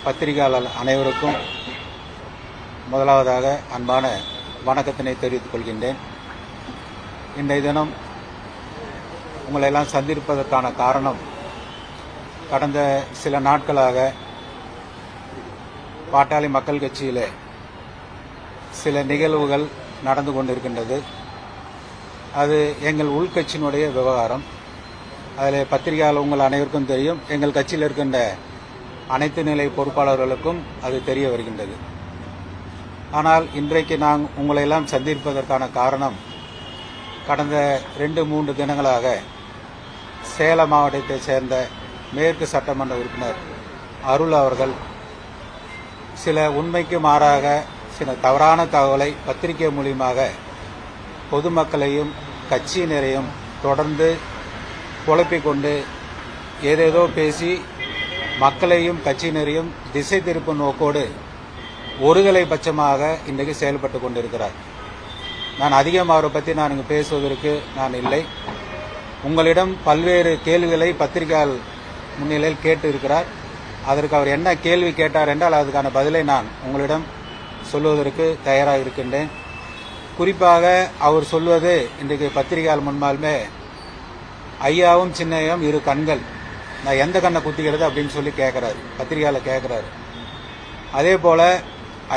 பத்திரிகையாளர் அனைவருக்கும் முதலாவதாக அன்பான வணக்கத்தினை தெரிவித்துக் கொள்கின்றேன். இன்றைய தினம் உங்களை எல்லாம் சந்திப்பதற்கான காரணம், கடந்த சில நாட்களாக பாட்டாளி மக்கள் கட்சியிலே சில நிகழ்வுகள் நடந்து கொண்டிருக்கின்றது. அது எங்கள் உள்கட்சியினுடைய விவகாரம். அதில் பத்திரிகையாளர் உங்கள் அனைவருக்கும் தெரியும், எங்கள் கட்சியில் இருக்கின்ற அனைத்து நிலை பொறுப்பாளர்களுக்கும் அது தெரிய வருகின்றது. ஆனால் இன்றைக்கு நான் உங்களை எல்லாம் சந்திப்பதற்கான காரணம், கடந்த 2-3 தினங்களாக சேலம் மாவட்டத்தைச் சேர்ந்த மேற்கு சட்டமன்ற உறுப்பினர் அருள் அவர்கள் சில உண்மைக்கு மாறாக சில தவறான தகவலை பத்திரிகை மூலியமாக பொதுமக்களையும் கட்சியினரையும் தொடர்ந்து குழப்பிக் கொண்டு ஏதேதோ பேசி மக்களையும் கட்சியினரையும் திசை திருப்பும் நோக்கோடு ஒருதலை பட்சமாக இன்றைக்கு செயல்பட்டு கொண்டிருக்கிறார். நான் அதிகம் அவரை பற்றி நான் இங்கு பேசுவதற்கு நான் இல்லை. உங்களிடம் பல்வேறு கேள்விகளை பத்திரிகையாளர் முன்னிலையில் கேட்டு இருக்கிறார். அதற்கு அவர் என்ன கேள்வி கேட்டார் என்றால் அதுக்கான பதிலை நான் உங்களிடம் சொல்வதற்கு தயாராக இருக்கின்றேன். குறிப்பாக அவர் சொல்வது, இன்றைக்கு பத்திரிகையாளர் முன்பாலுமே ஐயாவும் சின்னையும் இரு கண்கள், நான் எந்த கண்ணை குத்திக்கிறது அப்படின்னு சொல்லி கேட்கிறாரு, பத்திரிகையாளர் கேட்கிறாரு. அதே போல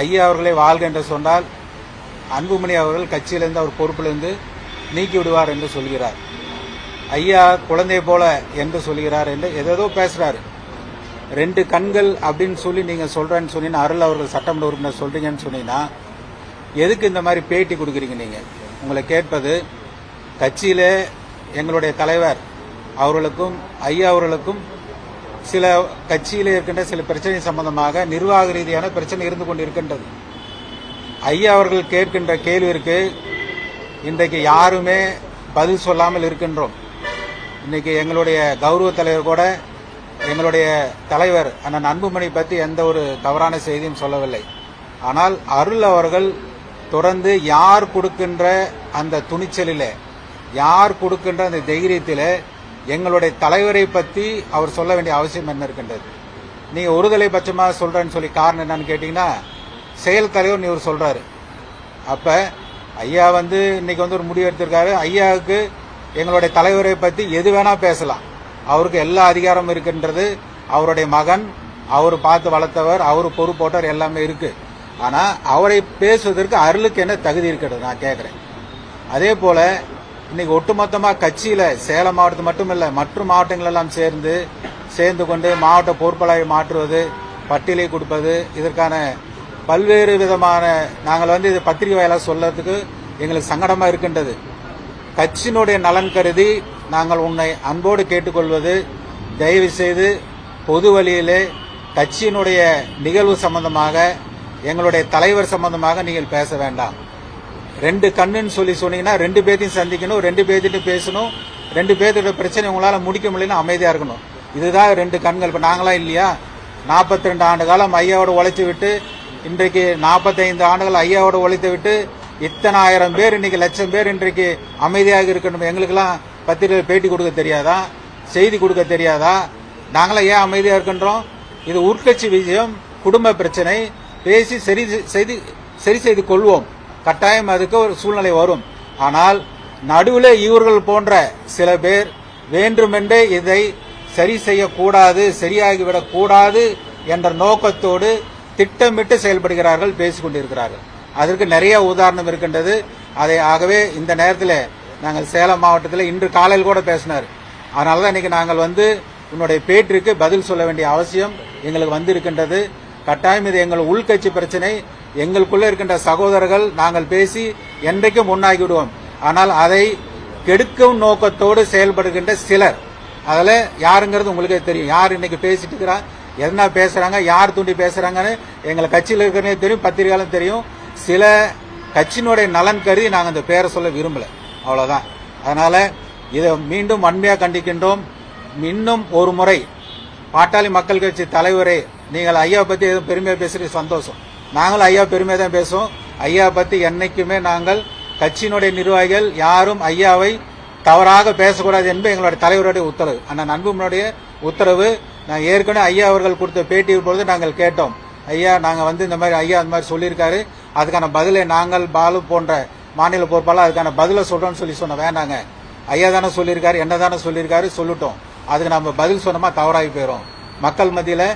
ஐயா அவர்களை வாழ்க என்று சொன்னால் அன்புமணி அவர்கள் கட்சியிலிருந்து அவர் பொறுப்பிலிருந்து நீக்கி விடுவார் என்று சொல்கிறார். ஐயா குழந்தை போல என்று சொல்கிறார் என்று ஏதேதோ பேசுறாரு. 2 கண்கள் அப்படின்னு சொல்லி நீங்க சொல்றேன்னு சொன்னீங்கன்னா, அருள் அவர்கள் சட்டமன்ற உறுப்பினர் சொல்றீங்கன்னு சொன்னீங்கன்னா, எதுக்கு இந்த மாதிரி பேட்டி கொடுக்குறீங்க? நீங்க உங்களை கேட்பது, கட்சியிலே எங்களுடைய தலைவர் அவர்களுக்கும் ஐயா அவர்களுக்கும் சில கட்சியில் இருக்கின்ற சில பிரச்சனை சம்பந்தமாக நிர்வாக ரீதியான பிரச்சனை இருந்து கொண்டிருக்கின்றது. ஐயா அவர்கள் கேட்கின்ற கேள்விற்கு இன்றைக்கு யாருமே பதில் சொல்லாமல் இருக்கின்றோம். இன்னைக்கு எங்களுடைய கௌரவ தலைவர் கூட எங்களுடைய தலைவர் அண்ணன் அன்புமணி பற்றி எந்த ஒரு தவறான செய்தியும் சொல்லவில்லை. ஆனால் அருள் அவர்கள் தொடர்ந்து யார் கொடுக்கின்ற அந்த துணிச்சலிலே, யார் கொடுக்கின்ற அந்த தைரியத்திலே எங்களுடைய தலைவரை பற்றி அவர் சொல்ல வேண்டிய அவசியம் என்ன இருக்கின்றது? நீங்க ஒருதலை பட்சமாக சொல்றேன்னு சொல்லி காரணம் என்னன்னு கேட்டீங்கன்னா, செயல் தலைவர் இவர் சொல்றாரு. அப்ப ஐயா இன்னைக்கு ஒரு முடிவு எடுத்திருக்காரு. ஐயாவுக்கு எங்களுடைய தலைவரை பற்றி எது வேணா பேசலாம், அவருக்கு எல்லா அதிகாரமும் இருக்கின்றது. அவருடைய மகன், அவர் பார்த்து வளர்த்தவர், அவர் பொறுப்போட்டவர் எல்லாமே இருக்கு. ஆனா அவரை பேசுவதற்கு அருளுக்கு என்ன தகுதி இருக்கிறது நான் கேட்கிறேன். அதே போல இன்னைக்கு ஒட்டுமொத்தமா கட்சியில சேலம் மாவட்டத்து மட்டுமில்ல மற்ற மாவட்டங்கள் எல்லாம் சேர்ந்து கொண்டு மாவட்ட பொறுப்பாளரை மாற்றுவது, பட்டியலை கொடுப்பது, இதற்கான பல்வேறு விதமான நாங்கள் இது பத்திரிகை வாயிலாக சொல்றதுக்கு எங்களுக்கு சங்கடமா இருக்கின்றது. கட்சியினுடைய நலன் கருதி நாங்கள் உன்னை அன்போடு கேட்டுக்கொள்வது, தயவு செய்து பொது வழியிலே கட்சியினுடைய நிகழ்வு சம்பந்தமாக, எங்களுடைய தலைவர் சம்பந்தமாக நீங்கள் பேச வேண்டாம். 2 கண்ணுன்னு சொல்லி சொன்னீங்கன்னா 2 பேர்த்தையும் சந்திக்கணும், 2 பேர்த்திட்டு பேசணும், 2 பேர்த்தோட பிரச்சனை உங்களால முடிக்க முடியலன்னா அமைதியா இருக்கணும். இதுதான் 2 கண்கள். இப்ப நாங்களாம் இல்லையா, 42 ஆண்டு காலம் ஐயாவோட உழைத்து விட்டு, இன்றைக்கு 45 ஆண்டுகள் ஐயாவோட உழைத்து விட்டு இத்தனை ஆயிரம் பேர், இன்னைக்கு லட்சம் பேர் இன்றைக்கு அமைதியாக இருக்கணும். எங்களுக்கெல்லாம் பத்திரிகை பேட்டி கொடுக்க தெரியாதா, செய்தி கொடுக்க தெரியாதா? நாங்களாம் ஏன் அமைதியா இருக்கின்றோம்? இது உட்கட்சி விஷயம், குடும்ப பிரச்சனை, பேசி சரி செய்து கொள்வோம். கட்டாயம் அதுக்கு ஒரு சூழ்நிலை வரும். ஆனால் நடுவில் இவர்கள் போன்ற சில பேர் வேண்டுமென்றே இதை சரி செய்யக்கூடாது, சரியாகிவிடக் கூடாது என்ற நோக்கத்தோடு திட்டமிட்டு செயல்படுகிறார்கள், பேசிக் கொண்டிருக்கிறார்கள். அதற்கு நிறைய உதாரணம் இருக்கின்றது. ஆகவே இந்த நேரத்தில் நாங்கள் சேலம் மாவட்டத்தில் இன்று காலையில் கூட பேசினார். அதனாலதான் இன்னைக்கு நாங்கள் உன்னுடைய பேட்டிற்கு பதில் சொல்ல வேண்டிய அவசியம் எங்களுக்கு வந்திருக்கின்றது. கட்டாயம் இது எங்கள் உள்கட்சி பிரச்சனை, எங்களுக்குள்ள இருக்கின்ற சகோதரர்கள் நாங்கள் பேசி என்றைக்கும் முன்னாகிவிடுவோம். ஆனால் அதை கெடுக்கும் நோக்கத்தோடு செயல்படுகின்ற சிலர், அதுல யாருங்கிறது உங்களுக்கே தெரியும். யார் இன்னைக்கு பேசிட்டு இருக்கிறா, என்ன பேசுறாங்க, யார் தூண்டி பேசுறாங்கன்னு எங்களை கட்சியில் இருக்கிறதே தெரியும், பத்திரிகையாலும் தெரியும். சில கட்சியினுடைய நலன் கருதி நாங்கள் இந்த பேரை சொல்ல விரும்பல, அவ்வளவுதான். அதனால இதை மீண்டும் வன்மையா கண்டிக்கின்றோம். இன்னும் ஒரு முறை பாட்டாளி மக்கள் கட்சி தலைவரே, நீங்கள் ஐயா பத்தி எதுவும் பெருமையா பேசுறது சந்தோஷம். நாங்கள் ஐயா பெருமையா தான் பேசுவோம். ஐயா பத்தி என்னைக்குமே நாங்கள் கட்சியினுடைய நிர்வாகிகள் யாரும் ஐயாவை தவறாக பேசக்கூடாது என்பது எங்களுடைய தலைவருடைய உத்தரவு, அண்ணன் அன்புமணியுடைய உத்தரவு. நான் ஏற்கனவே ஐயா அவர்கள் கொடுத்த பேட்டி பொழுது நாங்கள் கேட்டோம், ஐயா நாங்கள் வந்து இந்த மாதிரி ஐயா அந்த மாதிரி சொல்லியிருக்காரு, அதுக்கான பதிலை நாங்கள் பாலு போன்ற மாநில பொறுப்பாளர் அதுக்கான பதிலை சொல்றோம்னு சொன்னோம். வேண்டாங்க, ஐயா தானே சொல்லியிருக்காரு, என்ன தானே சொல்லியிருக்காரு, சொல்லிட்டோம். அதுக்கு நம்ம பதில் சொன்னோமா தவறாகி போயிடும். மக்கள் மத்தியில்